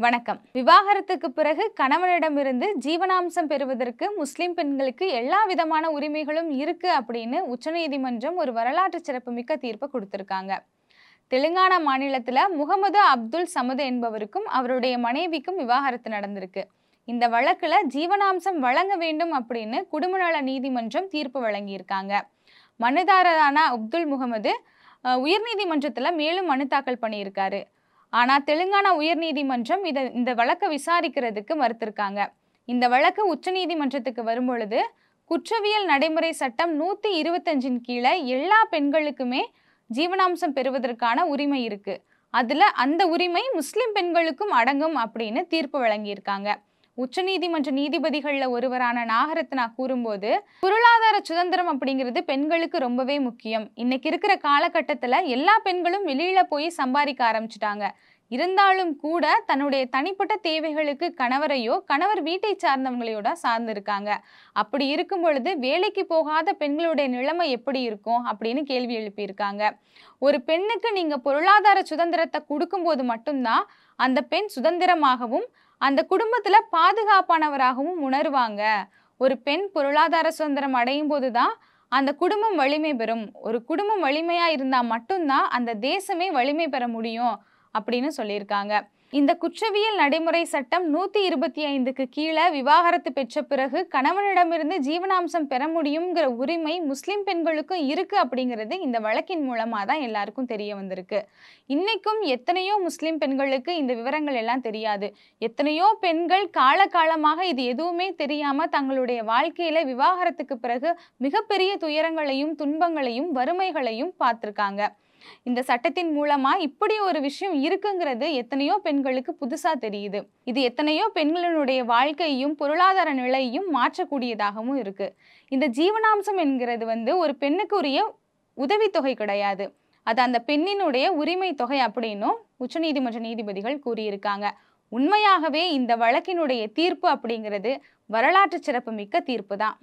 வணக்கம். விவாகரத்துக்கு பிறகு கணவனிடமிருந்து ஜீவனாம்சம் பெறுவதற்கு முஸ்லிம் பெண்களுக்கு எல்லா விதமான உரிமைகளும் இருக்கு அப்படின்னு உச்சநீதிமன்றம் ஒரு வரலாற்று சிறப்புமிக்க தீர்ப்பை கொடுத்திருக்காங்க. தெலுங்கானா மாநிலத்துல முகமது அப்துல் சமது என்பவருக்கும் அவருடைய மனைவிக்கும் விவாகரத்து நடந்திருக்கு. இந்த வழக்குல ஜீவனாம்சம் வழங்க வேண்டும் அப்படின்னு குடும்பநல நீதிமன்றம் தீர்ப்பு வழங்கியிருக்காங்க. மனுதாரரான அப்துல் முகமது உயர்நீதிமன்றத்துல மேலும் மனு தாக்கல் பண்ணியிருக்காரு. ஆனா தெலுங்கானா உயர்நீதிமன்றம் இந்த வழக்கை விசாரிக்கிறதுக்கு மறுத்திருக்காங்க. இந்த வழக்கு உச்சநீதிமன்றத்துக்கு வரும்பொழுது குற்றவியல் நடைமுறை சட்டம் 125 கீழே எல்லா பெண்களுக்குமே ஜீவனாம்சம் பெறுவதற்கான உரிமை இருக்கு. அதுல அந்த உரிமை முஸ்லிம் பெண்களுக்கும் அடங்கும் அப்படின்னு தீர்ப்பு வழங்கியிருக்காங்க. உச்சநீதிமன்ற நீதிபதிகள்ல ஒருவரான நாகரத்னா கூறும்போது, பொருளாதார சுதந்திரம் அப்படிங்கிறது பெண்களுக்கு ரொம்பவே முக்கியம். இன்னைக்கு இருக்கிற காலகட்டத்துல எல்லா பெண்களும் வெளியில போய் சம்பாதிக்க ஆரம்பிச்சுட்டாங்க. இருந்தாலும் கூட தன்னுடைய தனிப்பட்ட தேவைகளுக்கு கணவரையோ கணவர் வீட்டை சார்ந்தவங்களையோ தான் சார்ந்து இருக்காங்க. அப்படி இருக்கும் பொழுது வேலைக்கு போகாத பெண்களுடைய நிலைமை எப்படி இருக்கும் அப்படின்னு கேள்வி எழுப்பியிருக்காங்க. ஒரு பெண்ணுக்கு நீங்க பொருளாதார சுதந்திரத்தை கொடுக்கும்போது மட்டும்தான் அந்த பெண் சுதந்திரமாகவும் அந்த குடும்பத்துல பாதுகாப்பானவராகவும் உணர்வாங்க. ஒரு பெண் பொருளாதார சுதந்திரம் அடையும் போதுதான் அந்த குடும்பம் வலிமை பெறும். ஒரு குடும்பம் வலிமையா இருந்தா மட்டும்தான் அந்த தேசமே வலிமை பெற முடியும் அப்படின்னு சொல்லியிருக்காங்க. இந்த குற்றவியல் நடைமுறை சட்டம் 125க்கு கீழே விவாகரத்து பெற்ற பிறகு கணவனிடமிருந்து ஜீவனாம்சம் பெற முடியுங்கிற உரிமை முஸ்லிம் பெண்களுக்கும் இருக்கு அப்படிங்கிறது இந்த வழக்கின் மூலமா தான் எல்லாருக்கும் தெரிய வந்திருக்கு. இன்னைக்கும் எத்தனையோ முஸ்லிம் பெண்களுக்கு இந்த விவரங்கள் எல்லாம் தெரியாது. எத்தனையோ பெண்கள் காலகாலமாக இது எதுவுமே தெரியாம தங்களுடைய வாழ்க்கையில விவாகரத்துக்கு பிறகு மிகப்பெரிய துயரங்களையும் துன்பங்களையும் வறுமைகளையும் பார்த்திருக்காங்க. இந்த சட்டத்தின் மூலமா இப்படி ஒரு விஷயம் இருக்குங்கிறது எத்தனையோ பெண்களுக்கு புதுசா தெரியுது. இது எத்தனையோ பெண்களுடைய வாழ்க்கையும் பொருளாதார நிலையையும் மாற்றக்கூடியதாகவும் இருக்கு. இந்த ஜீவனாம்சம் என்கிறது ஒரு பெண்ணுக்கு உரிய உதவித்தொகை கிடையாது. அது அந்த பெண்ணினுடைய உரிமை தொகை அப்படின்னும் உச்சநீதிமன்ற நீதிபதிகள் கூறியிருக்காங்க. உண்மையாகவே இந்த வழக்கினுடைய தீர்ப்பு அப்படிங்கிறது வரலாற்று சிறப்புமிக்க தீர்ப்பு தான்.